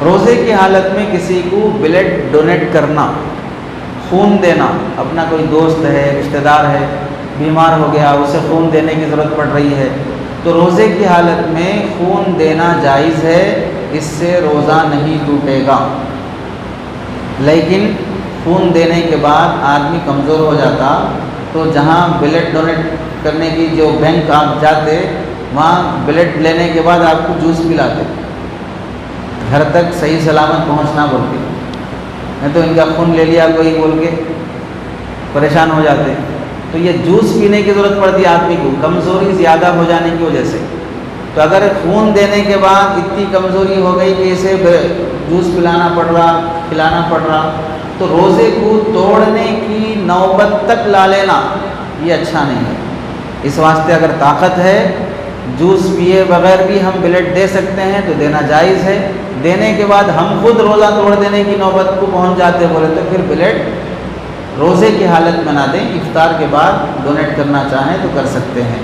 روزے کی حالت میں کسی کو بلڈ ڈونیٹ کرنا، خون دینا، اپنا کوئی دوست ہے، رشتہ دار ہے، بیمار ہو گیا، اسے خون دینے کی ضرورت پڑ رہی ہے، تو روزے کی حالت میں خون دینا جائز ہے، اس سے روزہ نہیں ٹوٹے گا۔ لیکن خون دینے کے بعد آدمی کمزور ہو جاتا تو جہاں بلڈ ڈونیٹ کرنے کی جو بینک آپ جاتے، وہاں بلڈ لینے کے بعد آپ کو جوس پلاتے، گھر تک صحیح سلامت پہنچنا بولتے، نہیں تو ان کا خون لے لیا کوئی بول کے پریشان ہو جاتے۔ تو یہ جوس پینے کی ضرورت پڑتی ہے آدمی کو کمزوری زیادہ ہو جانے کی وجہ سے۔ تو اگر خون دینے کے بعد اتنی کمزوری ہو گئی کہ اسے جوس پلانا پڑ رہا، کھلانا پڑ رہا، تو روزے کو توڑنے کی نوبت تک لا لینا یہ اچھا نہیں ہے۔ اس واسطے اگر طاقت ہے، جوس پیے بغیر بھی ہم بلڈ دے سکتے ہیں تو دینا جائز ہے۔ دینے کے بعد ہم خود روزہ توڑ دینے کی نوبت کو پہنچ جاتے بولے تو پھر بلڈ روزے کی حالت میں نہ دیں، افطار کے بعد ڈونیٹ کرنا چاہیں تو کر سکتے ہیں۔